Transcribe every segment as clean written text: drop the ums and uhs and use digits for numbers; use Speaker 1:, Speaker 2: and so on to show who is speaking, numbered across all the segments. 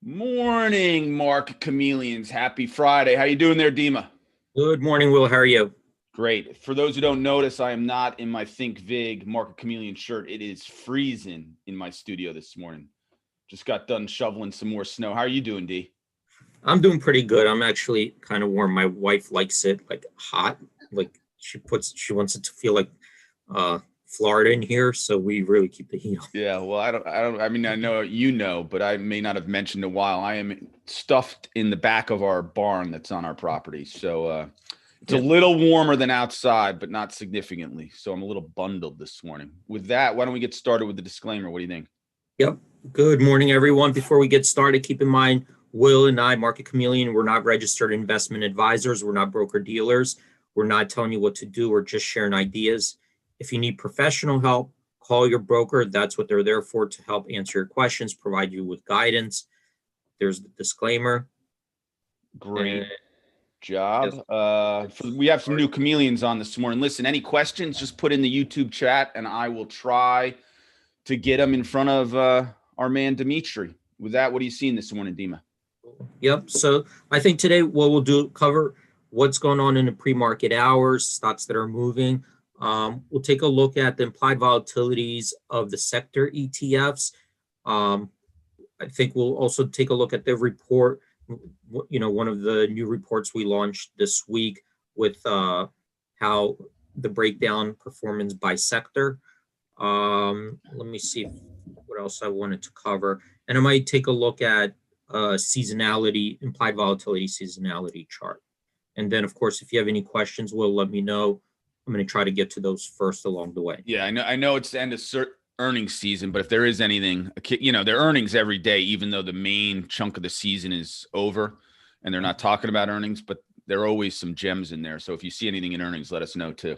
Speaker 1: Morning, Market Chameleons. Happy Friday. How you doing there, Dima?
Speaker 2: Good morning, Will. How are you?
Speaker 1: Great. For those who don't notice, I am not in my Think Vig Market Chameleon shirt. It is freezing in my studio this morning. Just got done shoveling some more snow. How are you doing, D?
Speaker 2: I'm doing pretty good. I'm actually kind of warm. My wife likes it like hot. Like she wants it to feel like Florida in here, so we really keep the heat on.
Speaker 1: Yeah, well, I mean, I know you know, but I may not have mentioned in a while. I am stuffed in the back of our barn that's on our property. So it's a little warmer than outside, but not significantly. So I'm a little bundled this morning. With that, why don't we get started with the disclaimer? What do you think?
Speaker 2: Yep. Good morning, everyone. Before we get started, keep in mind, Will and I, Market Chameleon, we're not registered investment advisors. We're not broker dealers. We're not telling you what to do. We're just sharing ideas. If you need professional help, call your broker. That's what they're there for, to help answer your questions, provide you with guidance. There's the disclaimer.
Speaker 1: Great job. We have some new chameleons on this morning. Listen, any questions, just put in the YouTube chat and I will try to get them in front of our man Dmitry. With that, what are you seeing this morning, Dima?
Speaker 2: Yep. So I think today what we'll do, cover what's going on in the pre-market hours, stocks that are moving. We'll take a look at the implied volatilities of the sector ETFs. I think we'll also take a look at the report, one of the new reports we launched this week with how the breakdown performance by sector. Let me see what else I wanted to cover. And I might take a look at seasonality, implied volatility seasonality chart. And then, of course, if you have any questions, Will, let me know. I'm going to try to get to those first along the way.
Speaker 1: Yeah, I know it's the end of earnings season, but if there is anything, their earnings every day, even though the main chunk of the season is over and they're not talking about earnings, but there are always some gems in there. So if you see anything in earnings, let us know too.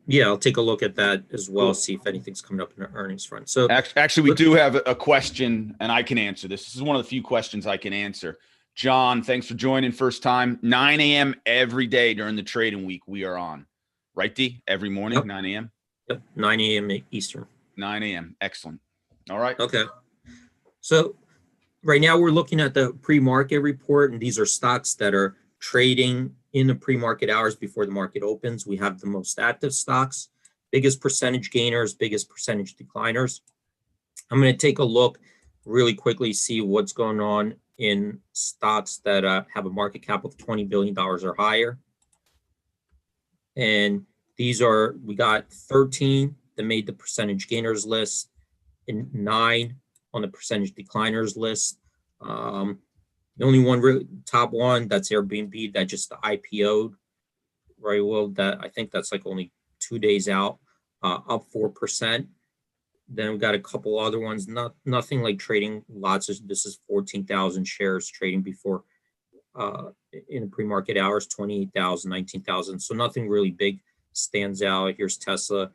Speaker 2: Yeah, I'll take a look at that as well, cool. See if anything's coming up in the earnings front. So
Speaker 1: actually, we do have a question, and I can answer this. This is one of the few questions I can answer. John, thanks for joining first time. 9 a.m. every day during the trading week we are on. Right, D? Every morning, yep. 9 a.m.?
Speaker 2: Yep, 9 a.m. Eastern.
Speaker 1: 9 a.m. Excellent. All right.
Speaker 2: Okay. So right now we're looking at the pre-market report, and these are stocks that are trading in the pre-market hours before the market opens. We have the most active stocks, biggest percentage gainers, biggest percentage decliners. I'm going to take a look really quickly, see what's going on in stocks that have a market cap of $20 billion or higher. And these are, we got 13 that made the percentage gainers list and 9 on the percentage decliners list. The only one really top one, that's Airbnb, that just IPO'd, right? Well, that I think that's like only 2 days out, up 4%. Then we've got a couple other ones, nothing like trading lots of, this is 14,000 shares trading before in the pre-market hours, 28,000, 19,000. So nothing really big stands out. Here's Tesla,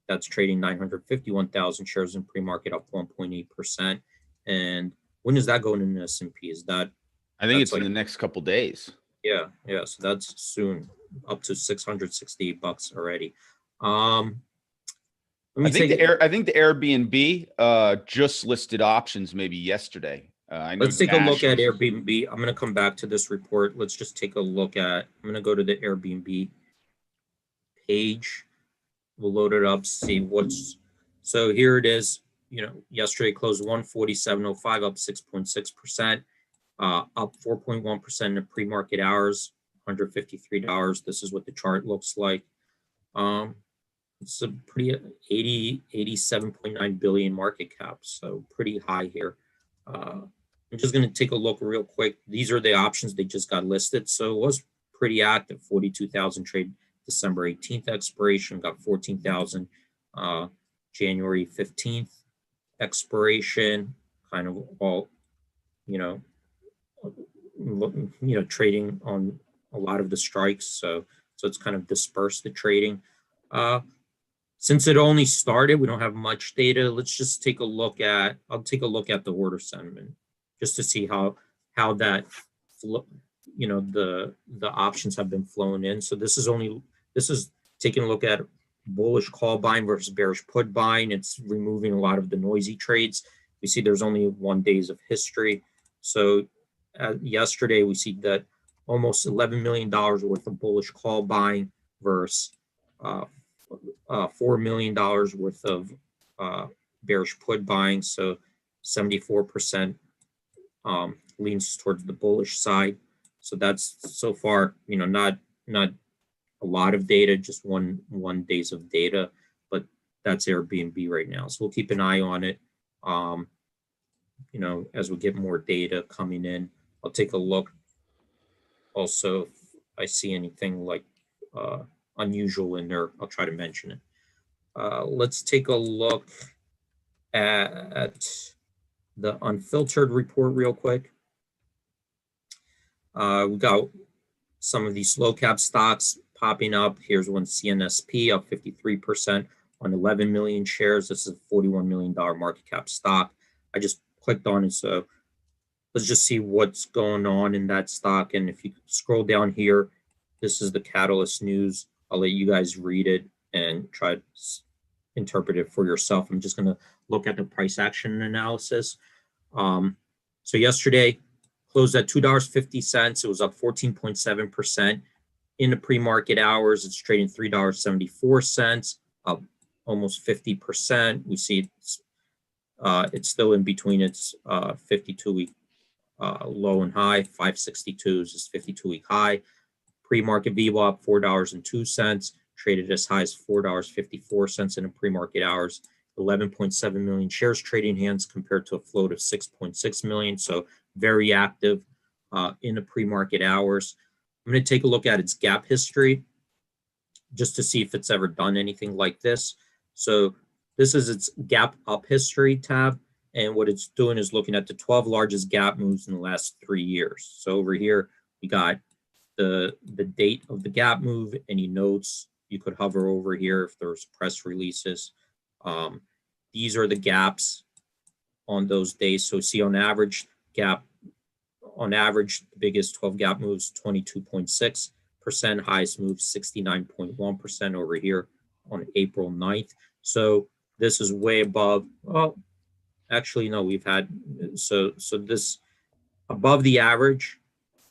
Speaker 2: that's trading 951,000 shares in pre-market, up 1.8%. And when is that going in the S&P? Is that?
Speaker 1: I think it's like, in the next couple days.
Speaker 2: Yeah. So that's soon, up to $668 already. I
Speaker 1: think the Airbnb just listed options maybe yesterday.
Speaker 2: Let's take a look at Airbnb. I'm going to come back to this report. Let's just take a look at, I'm going to go to the Airbnb page. We'll load it up, see what's, so here it is. Yesterday closed 147.05, up 6.6%, up 4.1% in the pre-market hours, $153. This is what the chart looks like. It's a pretty 87.9 billion market cap, so pretty high here. I'm just going to take a look real quick. These are the options they just got listed. So it was pretty active, 42,000 trade December 18th expiration, got 14,000 January 15th expiration, kind of all, trading on a lot of the strikes. So it's kind of dispersed the trading. Since it only started, we don't have much data. Let's just take a look at, I'll take a look at the order sentiment just to see how that, the options have been flowing in. So this is taking a look at bullish call buying versus bearish put buying. It's removing a lot of the noisy trades. We see there's only 1 day of history. So yesterday we see that almost $11 million worth of bullish call buying versus $4 million worth of bearish put buying. So 74% leans towards the bullish side. So that's so far, not a lot of data, just one days of data, but that's Airbnb right now. So we'll keep an eye on it. As we get more data coming in, I'll take a look. Also, if I see anything like unusual in there, I'll try to mention it. Let's take a look at the unfiltered report real quick. We got some of these slow cap stocks popping up. Here's one, CNSP, up 53% on 11 million shares. This is a $41 million market cap stock. I just clicked on it, so let's just see what's going on in that stock. And if you scroll down here, this is the Catalyst news. I'll let you guys read it and try to interpret it for yourself. I'm just going to look at the price action analysis. So yesterday closed at $2.50. It was up 14.7%. In the pre-market hours, it's trading $3.74, up almost 50%. We see it's still in between its 52-week low and high. 562 is its 52-week high. Pre-market VWAP up $4.02, traded as high as $4.54 in the pre-market hours. 11.7 million shares trading hands compared to a float of 6.6 million. So very active in the pre-market hours. I'm going to take a look at its gap history just to see if it's ever done anything like this. So this is its gap up history tab. And what it's doing is looking at the 12 largest gap moves in the last 3 years. So over here, we got the date of the gap move, any notes. You could hover over here if there's press releases. These are the gaps on those days. So see on average, the biggest 12 gap moves, 22.6%, highest move, 69.1% over here on April 9th. So this is way above, actually, no, we've had, so this above the average,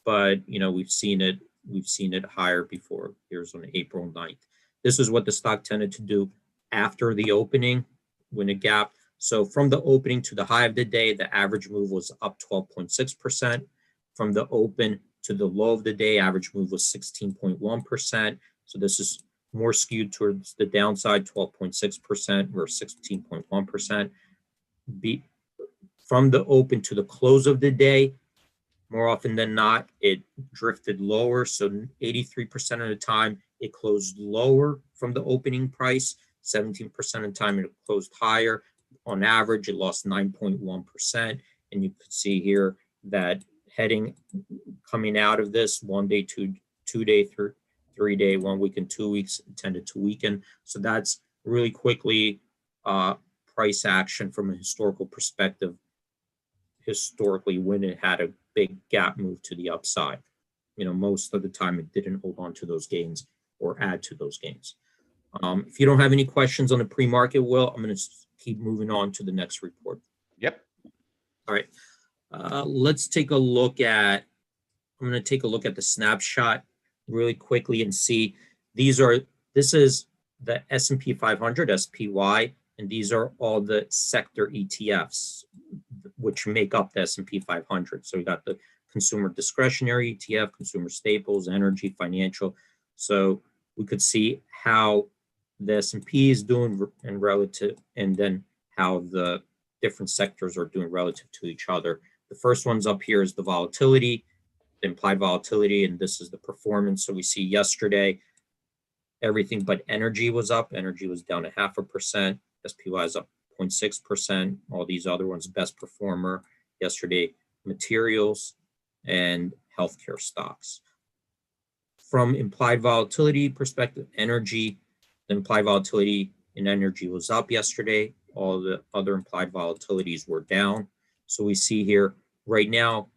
Speaker 2: but, we've seen it higher before. Here's on April 9th. This is what the stock tended to do after the opening when it gapped. So from the opening to the high of the day, the average move was up 12.6%. From the open to the low of the day, average move was 16.1%. So this is more skewed towards the downside, 12.6% versus 16.1%. From the open to the close of the day, more often than not, it drifted lower. So 83% of the time, it closed lower from the opening price. 17% of the time, it closed higher. On average, it lost 9.1%. And you could see here that coming out of this 1 day, 2 day, 3 day, 1 week, and 2 weeks, tended to weaken. So that's really quickly price action from a historical perspective. Historically, when it had a big gap move to the upside, most of the time it didn't hold on to those gains or add to those gains. If you don't have any questions on the pre-market, Will, I'm going to keep moving on to the next report.
Speaker 1: Yep.
Speaker 2: All right. Let's take a look at, I'm going to take a look at the snapshot really quickly and see this is the S&P 500, SPY, and these are all the sector ETFs, which make up the S&P 500. So we got the consumer discretionary ETF, consumer staples, energy, financial. So we could see how the S&P is doing and relative, and then how the different sectors are doing relative to each other. The first one's up here is the volatility, the implied volatility, and this is the performance. So we see yesterday, everything but energy was up. Energy was down 0.5%. SPY is up 0.6%. All these other ones, best performer yesterday, materials and healthcare stocks. From implied volatility perspective, energy, the implied volatility in energy was up yesterday. All the other implied volatilities were down. So we see here right now,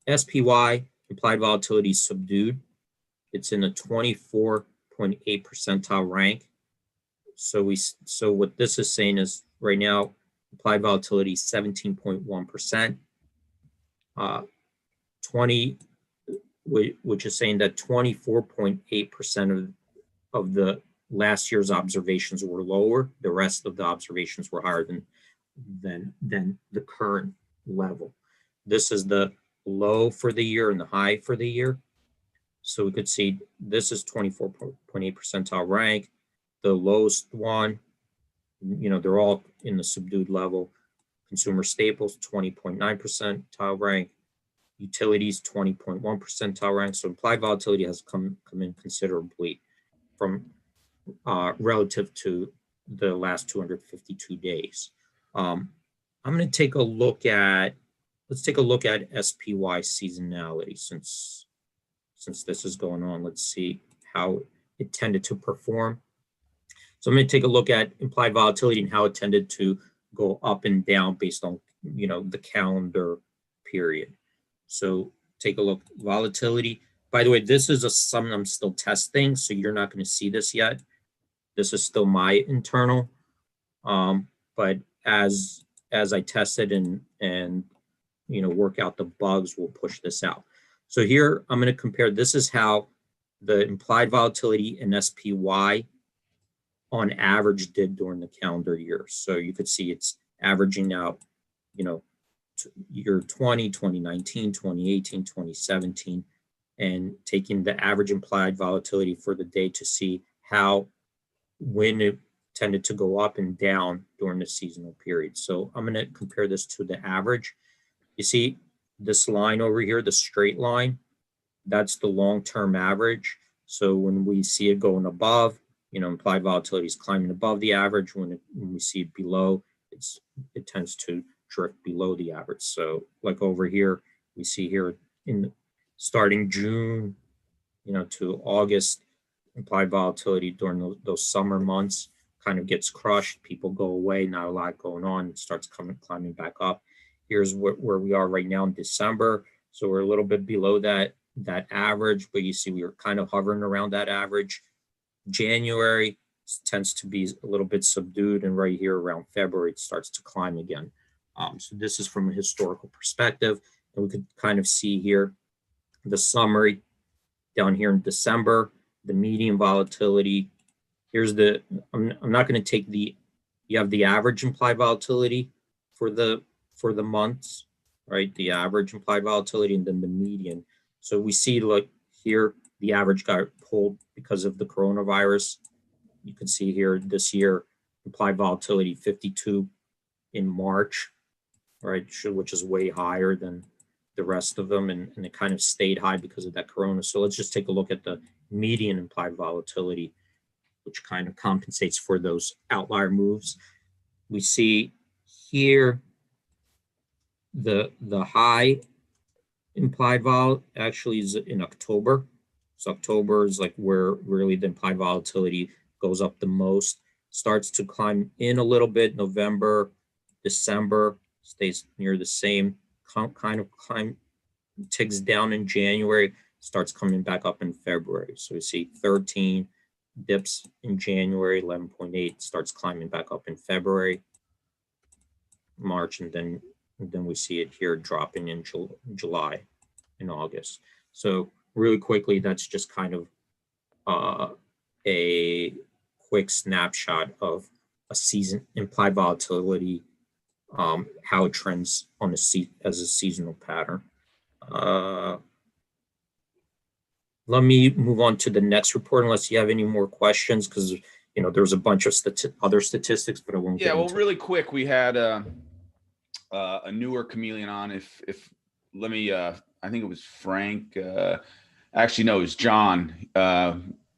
Speaker 2: SPY implied volatility is subdued. It's in a 24.8 percentile rank. So what this is saying is right now, implied volatility is 17.1%. 20, which is saying that 24.8% of the last year's observations were lower. The rest of the observations were higher than the current level. This is the low for the year and the high for the year. So we could see this is 24.8 percentile rank. The lowest one, they're all in the subdued level. Consumer staples, 20.9 percentile rank. Utilities, 20.1 percentile rank. So implied volatility has come in considerably from relative to the last 252 days. I'm going to take a look at, let's take a look at SPY seasonality since this is going on. Let's see how it tended to perform. So I'm going to take a look at implied volatility and how it tended to go up and down based on, the calendar period. So take a look, volatility. By the way, this is something I'm still testing, so you're not going to see this yet. This is still my internal, but as I test it and work out the bugs, we'll push this out. So here I'm going to compare. This is how the implied volatility in SPY on average did during the calendar year. So you could see it's averaging out, year 2019, 2018, 2017, and taking the average implied volatility for the day to see when it tended to go up and down during the seasonal period. So I'm going to compare this to the average. You see this line over here, the straight line, that's the long-term average. So when we see it going above, implied volatility is climbing above the average. When we see it below, it tends to drift below the average. So like over here, we see here starting June, to August, implied volatility during those summer months kind of gets crushed. People go away, not a lot going on. It starts climbing back up. Here's where we are right now in December. So we're a little bit below that average, but you see we were kind of hovering around that average. January tends to be a little bit subdued, and right here around February it starts to climb again. So this is from a historical perspective, and we could kind of see here the summary down here in December, the median volatility. Here's I'm not going to take you have the average implied volatility for the months, right? The average implied volatility and then the median. So we see like here, the average got pulled because of the coronavirus. You can see here this year, implied volatility 52 in March, right? Which is way higher than the rest of them. And it kind of stayed high because of that corona. So let's just take a look at the median implied volatility, which kind of compensates for those outlier moves. We see here the high implied vol actually is in October. So October is like where really the implied volatility goes up the most, starts to climb in a little bit. November, December stays near the same kind of climb, ticks down in January, starts coming back up in February. So we see 13 dips in January, 11.8 starts climbing back up in February, March, and then we see it here dropping in July and August. So really quickly, that's just kind of a quick snapshot of a season implied volatility, how it trends on as a seasonal pattern. Let me move on to the next report, unless you have any more questions, because there's a bunch of other statistics, but I won't.
Speaker 1: Yeah, well, really quick, we had a newer chameleon on. Let me, I think it was Frank. Actually, no, it was John.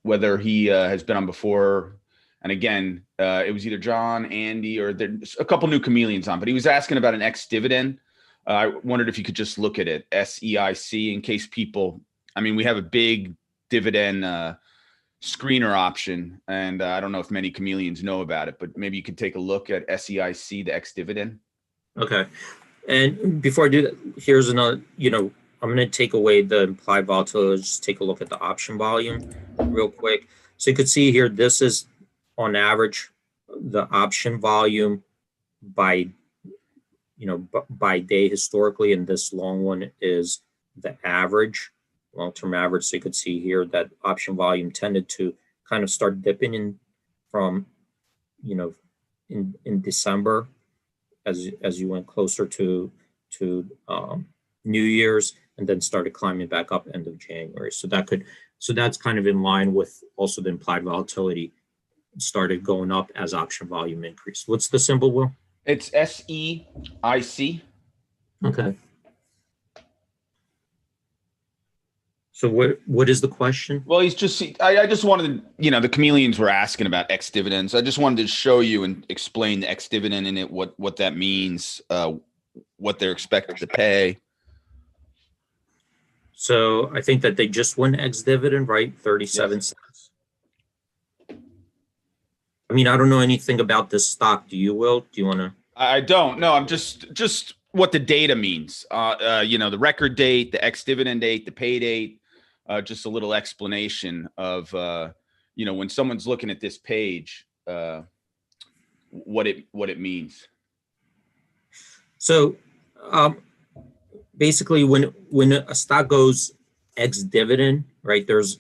Speaker 1: Whether he has been on before, and again, it was either John, Andy, or there's a couple new chameleons on. But he was asking about an Ex Dividend. I wondered if you could just look at it, SEIC, in case people. I mean, we have a big dividend screener option, and I don't know if many chameleons know about it, but maybe you could take a look at SEIC, the Ex Dividend.
Speaker 2: Okay. And before I do that, here's another, I'm going to take away the implied volatility. Just take a look at the option volume real quick. So you could see here, this is on average, the option volume by by day historically, and this long one is the average, long-term average. So you could see here that option volume tended to kind of start dipping in from, in December as you went closer to New Year's, and then started climbing back up end of January. So that's kind of in line with also the implied volatility started going up as option volume increased. What's the symbol, Will?
Speaker 1: It's SEIC.
Speaker 2: Okay. So what is the question?
Speaker 1: Well, I just wanted to, the chameleons were asking about X dividends. I just wanted to show you and explain the X dividend in it, what that means, what they're expected to pay.
Speaker 2: So I think that they just went X dividend, right? 37 cents. I mean, I don't know anything about this stock. Do you, Will? Do you want to?
Speaker 1: I don't know. I'm just what the data means. The record date, the X dividend date, the pay date. Just a little explanation of, when someone's looking at this page, what it means.
Speaker 2: So, basically, when a stock goes X dividend, right? There's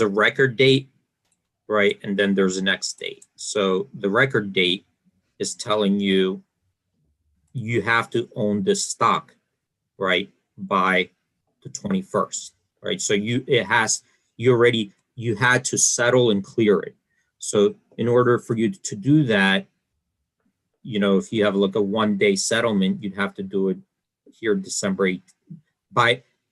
Speaker 2: a record date, right, and then there's an X date. So the record date is telling you have to own this stock, right, by the 21st. Right, so you had to settle and clear it. So in order for you to do that, if you have like a 1-day settlement, you'd have to do it here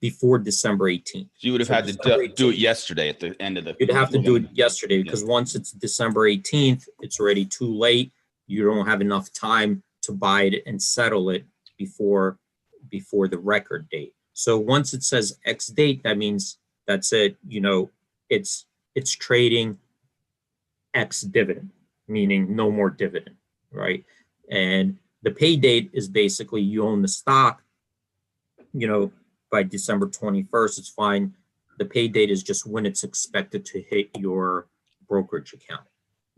Speaker 2: before December 18th.
Speaker 1: So you would have had to do it yesterday at the end of the.
Speaker 2: You'd have to do it yesterday because once it's December 18th, it's already too late. You don't have enough time to buy it and settle it before the record date. So once it says X date, that means that's it. It's trading X dividend, meaning no more dividend, right? And the pay date is basically you own the stock, by December 21st, it's fine. The pay date is just when it's expected to hit your brokerage account,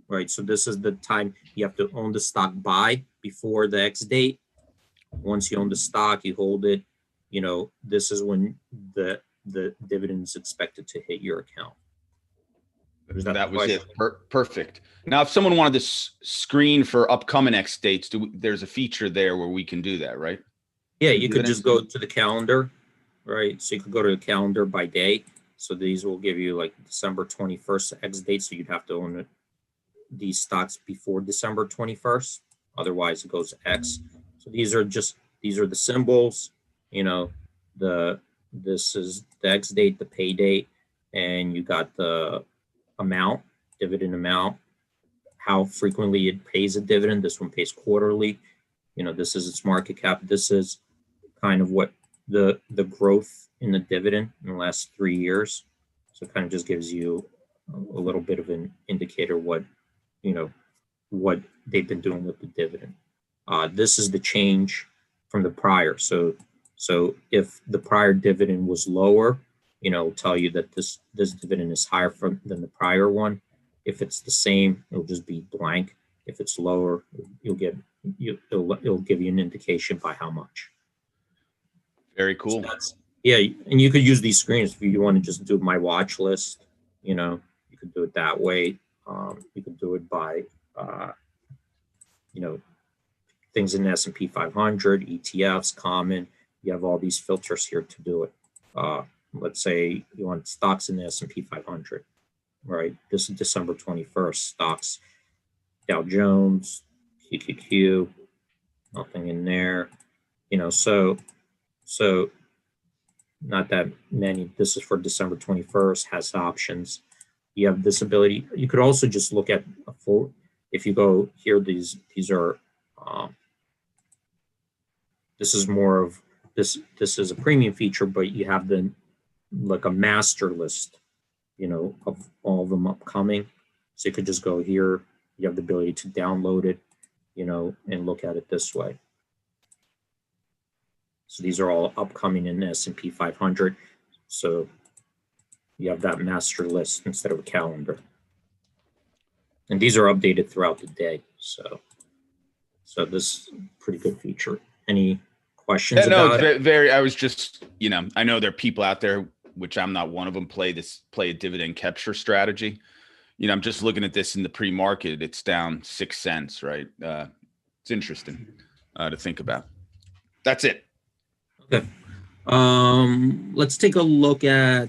Speaker 2: right? So this is the time you have to own the stock by before the X date. Once you own the stock, you hold it. This is when the dividend is expected to hit your account.
Speaker 1: That was it. Perfect. Now, if someone wanted to screen for upcoming X dates, there's a feature there where we can do that, right?
Speaker 2: Yeah, you could just go to the calendar, right? So you could go to the calendar by day. So these will give you like December 21st X date. So you'd have to own these stocks before December 21st. Otherwise, it goes X. So these are the symbols. This is the X date, the pay date, and you got the amount, dividend amount, how frequently it pays a dividend. This one pays quarterly. This is its market cap. This is kind of what the growth in the dividend in the last 3 years. So it kind of just gives you a little bit of an indicator what they've been doing with the dividend. This is the change from the prior. So if the prior dividend was lower, it'll tell you that this dividend is higher than the prior one. If it's the same, it'll just be blank. If it's lower, it'll give you an indication by how much.
Speaker 1: Very cool.
Speaker 2: So and you could use these screens if you want to just do my watch list. You could do it that way. You could do it by things in the S&P 500, ETFs, common. You have all these filters here to do it. Let's say you want stocks in the S&P 500, right? This is December 21st. Stocks, Dow Jones, QQQ, nothing in there. So not that many. This is for December 21st, has options. You have this ability. You could also just look at a full, if you go here, these are, this is more of, this is a premium feature, but you have like a master list, of all of them upcoming. So you could just go here. You have the ability to download it, and look at it this way. So these are all upcoming in the S&P 500. So you have that master list instead of a calendar. And these are updated throughout the day. So this is a pretty good feature. Any questions
Speaker 1: Yeah, no,
Speaker 2: about it?
Speaker 1: very. I was just, I know there are people out there, which I'm not one of them, play a dividend capture strategy. I'm just looking at this in the pre-market. It's down 6 cents, right? It's interesting to think about. That's it.
Speaker 2: Okay. Let's take a look at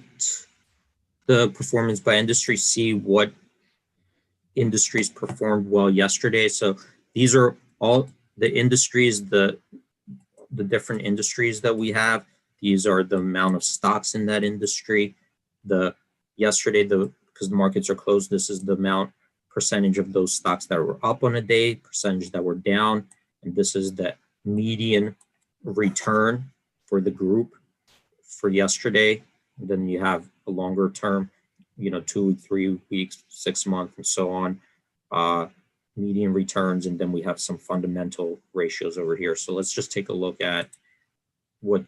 Speaker 2: the performance by industry, see what industries performed well yesterday. So these are all the industries, the different industries that we have. These are the amount of stocks in that industry. Because the markets are closed, this is the percentage of those stocks that were up on a day, percentage that were down, and this is the median return for the group for yesterday. And then you have a longer term, 2 weeks, 3 weeks, 6 months, and so on, median returns, and then we have some fundamental ratios over here. So let's just take a look at what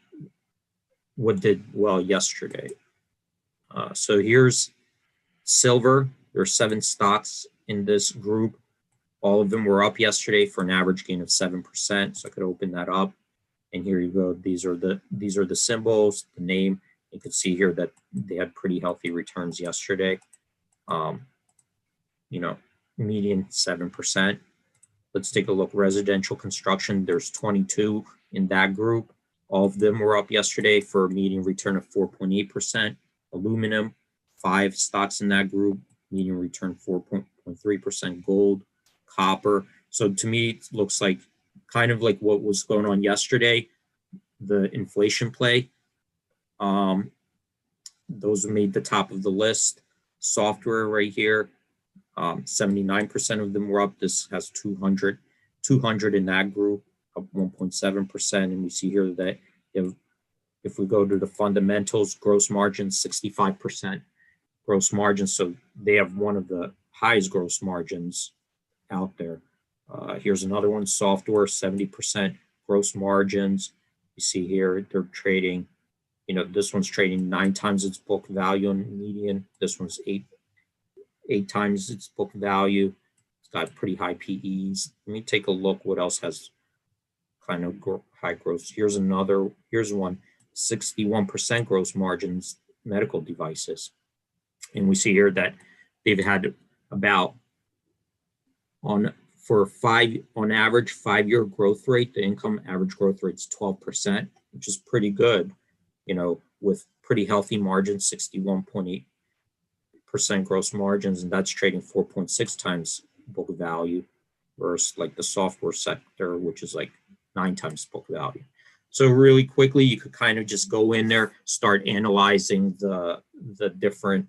Speaker 2: did well yesterday. So here's silver. There are 7 stocks in this group. All of them were up yesterday for an average gain of 7%. So I could open that up, and here you go. These are the symbols, the name. You could see here that they had pretty healthy returns yesterday. Median 7%. Let's take a look. Residential construction, there's 22 in that group. All of them were up yesterday for a median return of 4.8%. Aluminum, 5 stocks in that group, median return 4.3%. Gold, copper. So to me, it looks like kind of like what was going on yesterday, the inflation play. Those made the top of the list. Software right here, 79% of them were up. This has 200 in that group, up 1.7%. And we see here that if we go to the fundamentals, gross margin, 65% gross margin. So they have one of the highest gross margins out there. Here's another one, software, 70% gross margins. You see here, they're trading, this one's trading 9 times its book value on median. This one's 8 times its book value. It's got pretty high PEs. Let me take a look what else has kind of high growth. Here's one, 61% gross margins, medical devices. And we see here that they've had about on average 5-year growth rate, the income average growth rate is 12%, which is pretty good, with pretty healthy margins, 61.8% gross margins, and that's trading 4.6 times book value versus like the software sector, which is like 9 times book value. So really quickly, you could kind of just go in there, start analyzing the different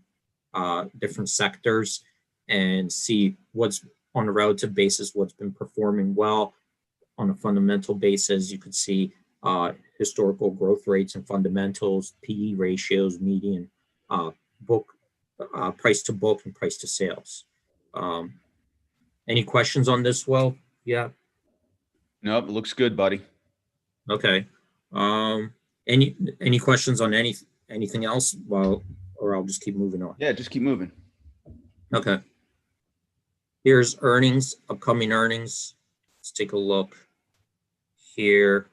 Speaker 2: sectors and see what's on a relative basis, what's been performing well. On a fundamental basis, you could see historical growth rates and fundamentals, PE ratios, median, book, price to book, and price to sales. Any questions on this? Well, yeah.
Speaker 1: Nope, it looks good, buddy.
Speaker 2: Okay. Any questions on anything else? Well, or I'll just keep moving on.
Speaker 1: Yeah, just keep moving.
Speaker 2: Okay. Here's earnings, upcoming earnings. Let's take a look here.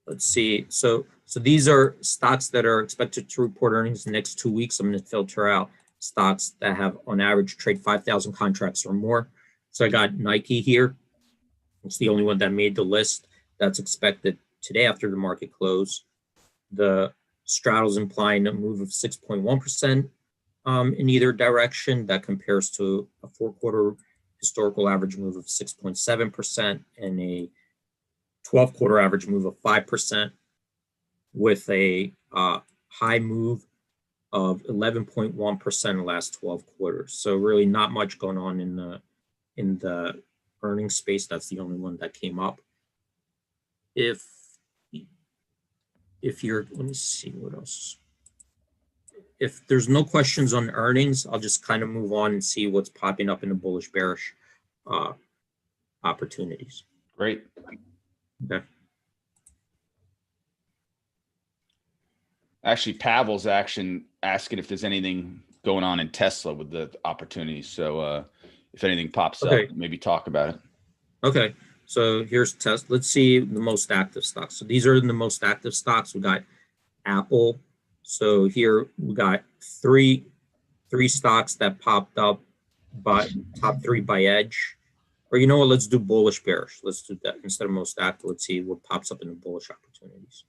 Speaker 2: Let's see. So these are stocks that are expected to report earnings in the next 2 weeks. I'm going to filter out stocks that have on average trade 5,000 contracts or more. So I got Nike here. It's the only one that made the list. That's expected today after the market close. The straddle's implying a move of 6.1% in either direction. That compares to a 4-quarter historical average move of 6.7% and a 12-quarter average move of 5%, with a high move of 11.1% in the last 12 quarters. So really not much going on in the earnings space. That's the only one that came up. If you're, let me see what else. If there's no questions on earnings, I'll just kind of move on and see what's popping up in the bullish bearish opportunities.
Speaker 1: Great.
Speaker 2: Okay.
Speaker 1: Actually, Pavel's asking if there's anything going on in Tesla with the opportunities. So if anything pops up, maybe talk about it.
Speaker 2: Okay. So here's test. Let's see the most active stocks. So these are the most active stocks. We got Apple. So here we got three stocks that popped up, but top three by edge. Or you know what? Let's do bullish bearish. Let's do that instead of most active. Let's see what pops up in the bullish opportunities.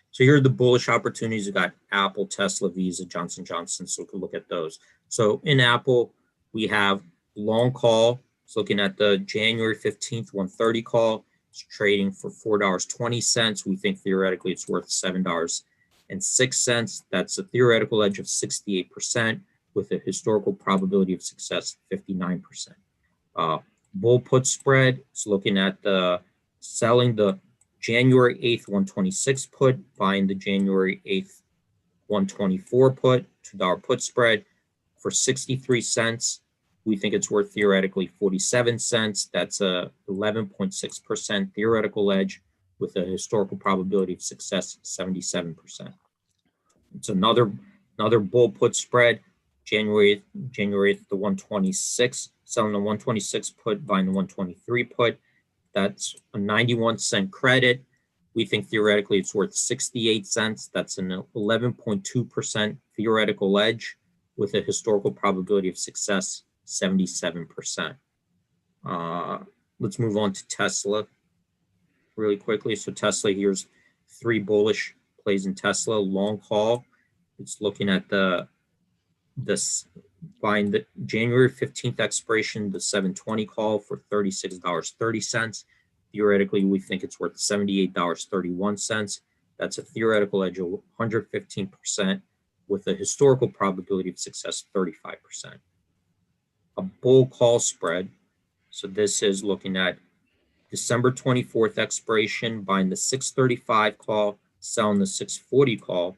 Speaker 2: So here are the bullish opportunities. We got Apple, Tesla, Visa, Johnson & Johnson. So we can look at those. So in Apple, we have long call. It's looking at the January 15th, 130 call. It's trading for $4.20. We think theoretically it's worth $7.06. That's a theoretical edge of 68% with a historical probability of success 59%. Bull put spread is looking at the selling the January 8th 126 put, buying the January 8th 124 put, $2 put spread for 63 cents. We think it's worth theoretically 47 cents. That's a 11.6% theoretical edge with a historical probability of success 77%. It's another bull put spread. January 8th, the 126, selling the 126 put, buying the 123 put. That's a 91-cent credit. We think theoretically it's worth 68 cents. That's an 11.2% theoretical edge with a historical probability of success 77%. Let's move on to Tesla really quickly. So Tesla, here's three bullish plays in Tesla. Long call. It's looking at this buying the January 15th expiration, the 720 call for $36.30. Theoretically, we think it's worth $78.31. That's a theoretical edge of 115% with a historical probability of success 35%. A bull call spread. So this is looking at December 24th expiration, buying the 635 call, selling the 640 call.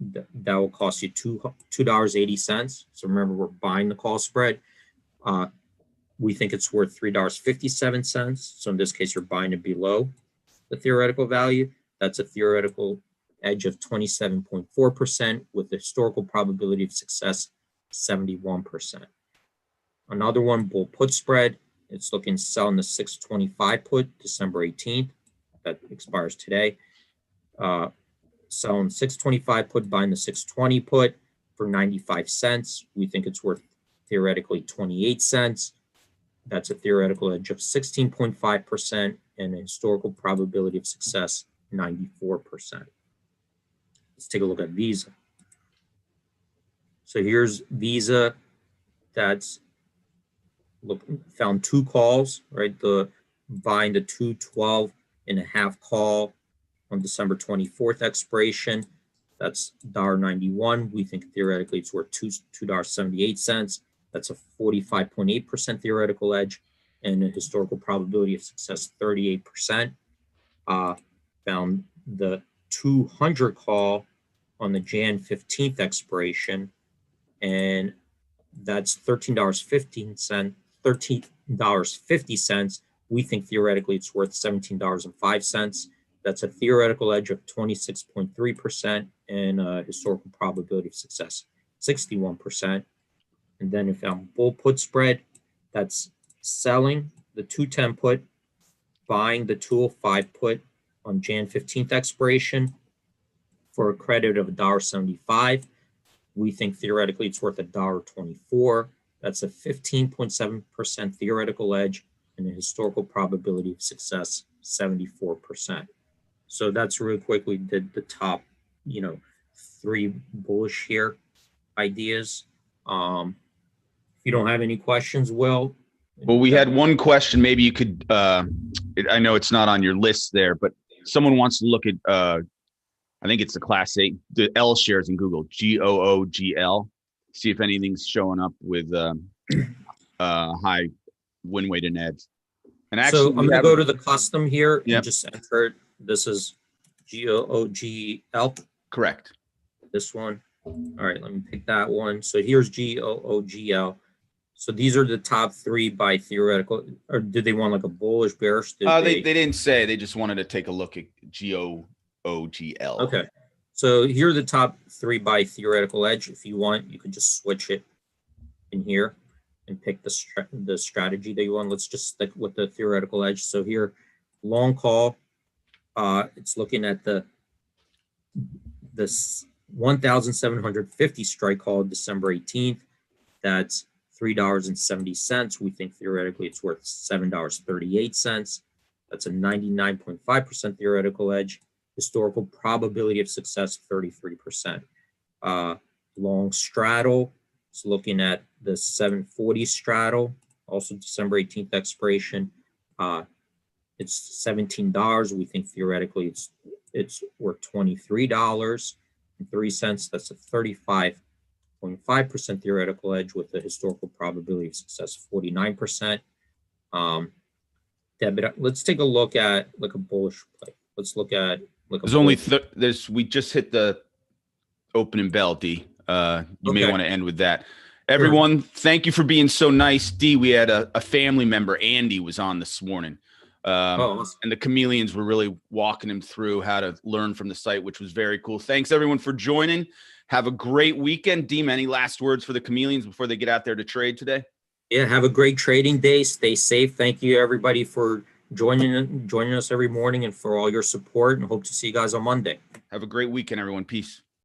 Speaker 2: That will cost you $2.80. So remember, we're buying the call spread. We think it's worth $3.57. So in this case, you're buying it below the theoretical value. That's a theoretical edge of 27.4% with the historical probability of success 71%. Another one, bull put spread. It's looking selling the 625 put December 18th. That expires today. Selling 625 put, buying the 620 put for 95 cents. We think it's worth theoretically 28 cents. That's a theoretical edge of 16.5% and a historical probability of success 94%. Let's take a look at Visa. So here's Visa. That's found two calls, right? The buying the 212.5 call on December 24th expiration. That's $1.91. We think theoretically it's worth $2.78. That's a 45.8% theoretical edge and a historical probability of success 38%. Found the 200 call on the Jan 15th expiration, and that's $13.50. We think theoretically it's worth $17.05. That's a theoretical edge of 26.3% and a historical probability of success 61%. And then we found bull put spread. That's selling the 210 put, buying the 205 put on Jan 15th expiration for a credit of $1.75. We think theoretically it's worth $1.24. That's a 15.7% theoretical edge and a historical probability of success 74%. So that's really quickly the top, three bullish here ideas. If you don't have any questions, Will.
Speaker 1: Well, we had one question. Maybe you could, I know it's not on your list there, but someone wants to look at, I think it's the Class 8, the L shares in Google, GOOGL. See if anything's showing up with high win weighted edge. And actually,
Speaker 2: so I'm going to go to the custom here
Speaker 1: Yep.
Speaker 2: and just enter it. This is GOOGL.
Speaker 1: Correct.
Speaker 2: This one. All right, let me pick that one. So here's GOOGL. So these are the top three by theoretical, or did they want like a bullish, bearish?
Speaker 1: They didn't say. They just wanted to take a look at GOOGL.
Speaker 2: Okay. So here are the top three by theoretical edge. If you want, you could just switch it in here and pick the strategy that you want. Let's just stick with the theoretical edge. So here, long call, it's looking at this 1,750 strike call December 18th. That's $3.70. We think theoretically it's worth $7.38. That's a 99.5% theoretical edge. Historical probability of success, 33%. Long straddle, it's looking at the 740 straddle, also December 18th expiration. It's $17. We think theoretically it's worth $23.03. That's a 35.5% theoretical edge with the historical probability of success, 49%. Let's take a look at like a bullish play. Let's look at like
Speaker 1: there's only we just hit the opening bell, D. You may want to end with that. Everyone, Thank you for being so nice. D, we had a family member, Andy, was on this morning. And the chameleons were really walking him through how to learn from the site, which was very cool. Thanks everyone for joining. Have a great weekend. D, any last words for the chameleons before they get out there to trade today?
Speaker 2: Yeah, have a great trading day. Stay safe. Thank you everybody for joining us every morning and for all your support, and hope to see you guys on Monday.
Speaker 1: Have a great weekend, everyone. Peace.